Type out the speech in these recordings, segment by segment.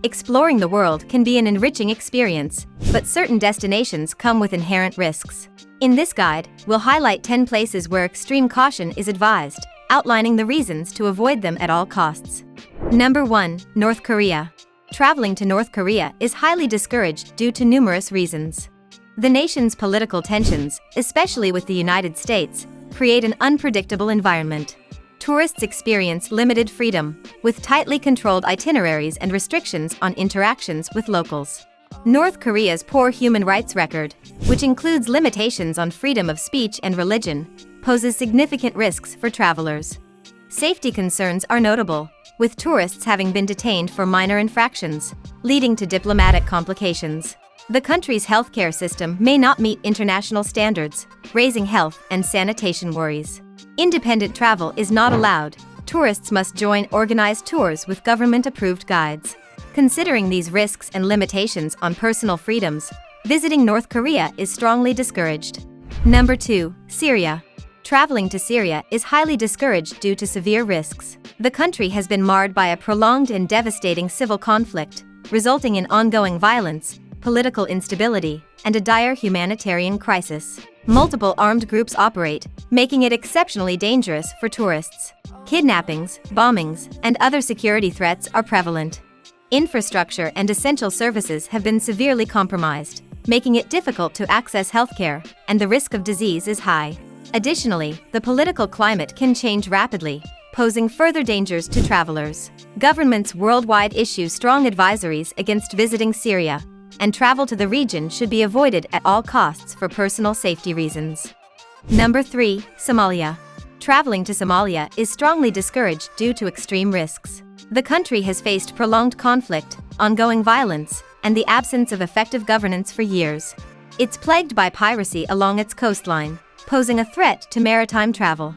Exploring the world can be an enriching experience, but certain destinations come with inherent risks. In this guide, we'll highlight 10 places where extreme caution is advised, outlining the reasons to avoid them at all costs. Number 1. North Korea. Traveling to North Korea is highly discouraged due to numerous reasons. The nation's political tensions, especially with the United States, create an unpredictable environment. Tourists experience limited freedom, with tightly controlled itineraries and restrictions on interactions with locals. North Korea's poor human rights record, which includes limitations on freedom of speech and religion, poses significant risks for travelers. Safety concerns are notable, with tourists having been detained for minor infractions, leading to diplomatic complications. The country's healthcare system may not meet international standards, raising health and sanitation worries. Independent travel is not allowed. Tourists must join organized tours with government-approved guides. Considering these risks and limitations on personal freedoms, visiting North Korea is strongly discouraged. Number 2. Syria. Traveling to Syria is highly discouraged due to severe risks. The country has been marred by a prolonged and devastating civil conflict, resulting in ongoing violence, political instability, and a dire humanitarian crisis. Multiple armed groups operate, making it exceptionally dangerous for tourists. Kidnappings, bombings, and other security threats are prevalent. Infrastructure and essential services have been severely compromised, making it difficult to access healthcare, and the risk of disease is high. Additionally, the political climate can change rapidly, posing further dangers to travelers. Governments worldwide issue strong advisories against visiting Syria, and travel to the region should be avoided at all costs for personal safety reasons. Number 3. Somalia. Traveling to Somalia is strongly discouraged due to extreme risks. The country has faced prolonged conflict, ongoing violence, and the absence of effective governance for years. It's plagued by piracy along its coastline, posing a threat to maritime travel.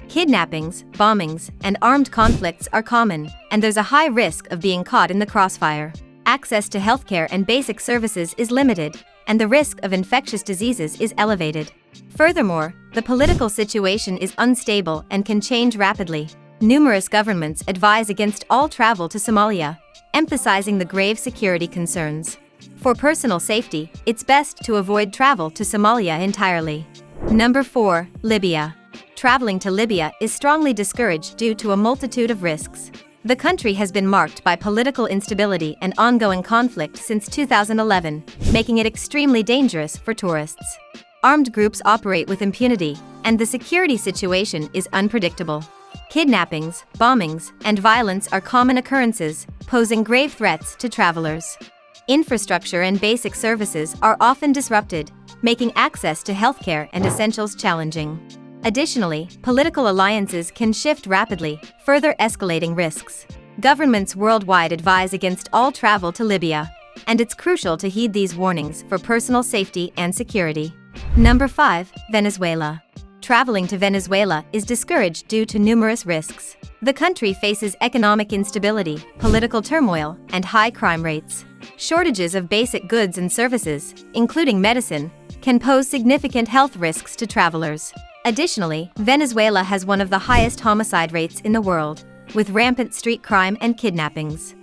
Kidnappings, bombings, and armed conflicts are common, and there's a high risk of being caught in the crossfire. Access to healthcare and basic services is limited, and the risk of infectious diseases is elevated. Furthermore, the political situation is unstable and can change rapidly. Numerous governments advise against all travel to Somalia, emphasizing the grave security concerns. For personal safety, it's best to avoid travel to Somalia entirely. Number 4. Libya. Traveling to Libya is strongly discouraged due to a multitude of risks. The country has been marked by political instability and ongoing conflict since 2011, making it extremely dangerous for tourists. Armed groups operate with impunity, and the security situation is unpredictable. Kidnappings, bombings, and violence are common occurrences, posing grave threats to travelers. Infrastructure and basic services are often disrupted, making access to healthcare and essentials challenging. Additionally, political alliances can shift rapidly, further escalating risks. Governments worldwide advise against all travel to Libya, and it's crucial to heed these warnings for personal safety and security. Number 5. Venezuela. Traveling to Venezuela is discouraged due to numerous risks. The country faces economic instability, political turmoil, and high crime rates. Shortages of basic goods and services, including medicine, can pose significant health risks to travelers. Additionally, Venezuela has one of the highest homicide rates in the world, with rampant street crime and kidnappings.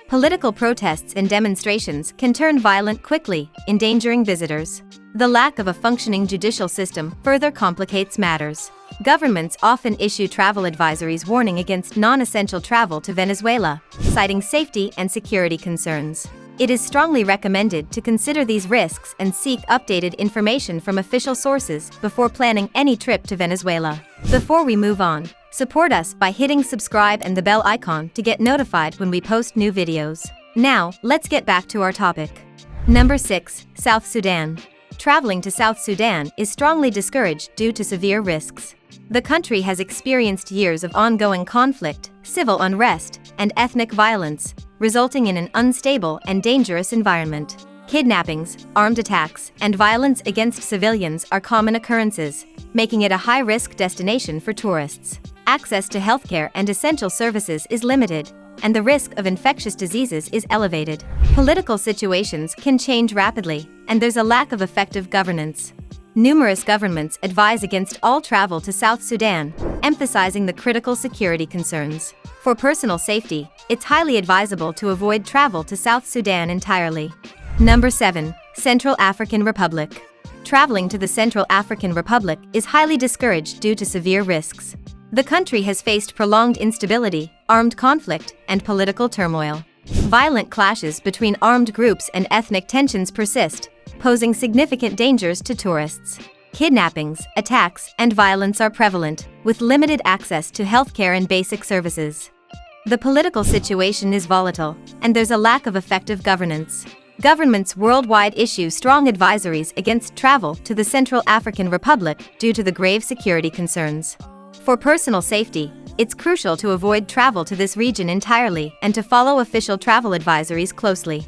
Political protests and demonstrations can turn violent quickly, endangering visitors. The lack of a functioning judicial system further complicates matters. Governments often issue travel advisories warning against non-essential travel to Venezuela, citing safety and security concerns. It is strongly recommended to consider these risks and seek updated information from official sources before planning any trip to Venezuela. Before we move on, support us by hitting subscribe and the bell icon to get notified when we post new videos. Now, let's get back to our topic. Number 6. South Sudan. Traveling to South Sudan is strongly discouraged due to severe risks. The country has experienced years of ongoing conflict, civil unrest, and ethnic violence, resulting in an unstable and dangerous environment. Kidnappings, armed attacks, and violence against civilians are common occurrences, making it a high-risk destination for tourists. Access to healthcare and essential services is limited, and the risk of infectious diseases is elevated. Political situations can change rapidly, and there's a lack of effective governance. Numerous governments advise against all travel to South Sudan, emphasizing the critical security concerns. For personal safety, it's highly advisable to avoid travel to South Sudan entirely. Number 7. Central African Republic. Traveling to the Central African Republic is highly discouraged due to severe risks. The country has faced prolonged instability, armed conflict, and political turmoil. Violent clashes between armed groups and ethnic tensions persist, posing significant dangers to tourists. Kidnappings, attacks, and violence are prevalent, with limited access to healthcare and basic services. The political situation is volatile, and there's a lack of effective governance. Governments worldwide issue strong advisories against travel to the Central African Republic due to the grave security concerns. For personal safety, it's crucial to avoid travel to this region entirely and to follow official travel advisories closely.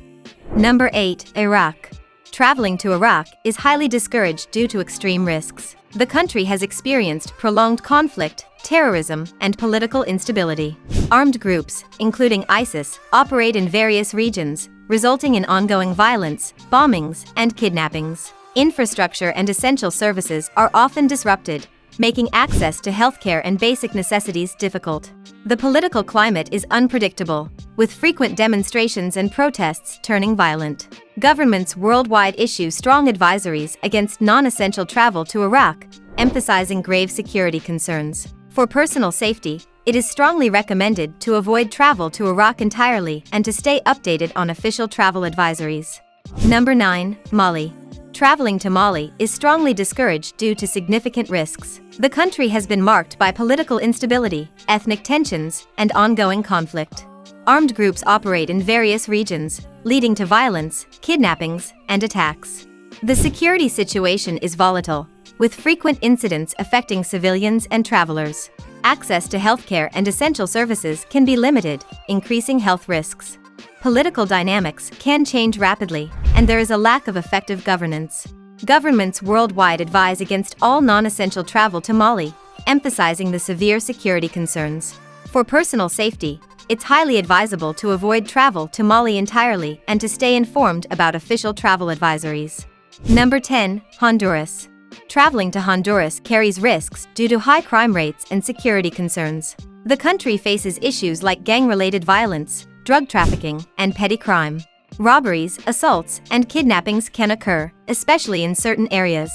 Number 8. Iraq. Traveling to Iraq is highly discouraged due to extreme risks. The country has experienced prolonged conflict, terrorism, and political instability. Armed groups, including ISIS, operate in various regions, resulting in ongoing violence, bombings, and kidnappings. Infrastructure and essential services are often disrupted, making access to healthcare and basic necessities difficult. The political climate is unpredictable, with frequent demonstrations and protests turning violent. Governments worldwide issue strong advisories against non-essential travel to Iraq, emphasizing grave security concerns. For personal safety, it is strongly recommended to avoid travel to Iraq entirely and to stay updated on official travel advisories. Number 9. Mali. Traveling to Mali is strongly discouraged due to significant risks. The country has been marked by political instability, ethnic tensions, and ongoing conflict. Armed groups operate in various regions, leading to violence, kidnappings, and attacks. The security situation is volatile, with frequent incidents affecting civilians and travelers. Access to healthcare and essential services can be limited, increasing health risks. Political dynamics can change rapidly, and there is a lack of effective governance. Governments worldwide advise against all non-essential travel to Mali, emphasizing the severe security concerns. For personal safety, it's highly advisable to avoid travel to Mali entirely and to stay informed about official travel advisories. Number 10. Honduras. Traveling to Honduras carries risks due to high crime rates and security concerns. The country faces issues like gang-related violence, drug trafficking, and petty crime. Robberies, assaults, and kidnappings can occur, especially in certain areas.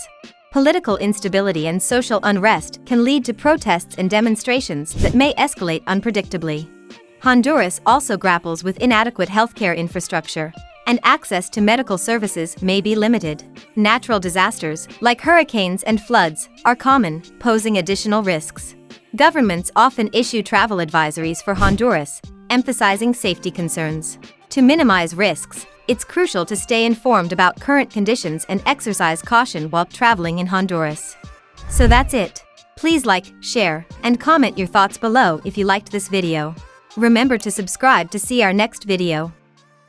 Political instability and social unrest can lead to protests and demonstrations that may escalate unpredictably. Honduras also grapples with inadequate healthcare infrastructure, and access to medical services may be limited. Natural disasters, like hurricanes and floods, are common, posing additional risks. Governments often issue travel advisories for Honduras, emphasizing safety concerns. To minimize risks, it's crucial to stay informed about current conditions and exercise caution while traveling in Honduras. So that's it. Please like, share, and comment your thoughts below if you liked this video. Remember to subscribe to see our next video.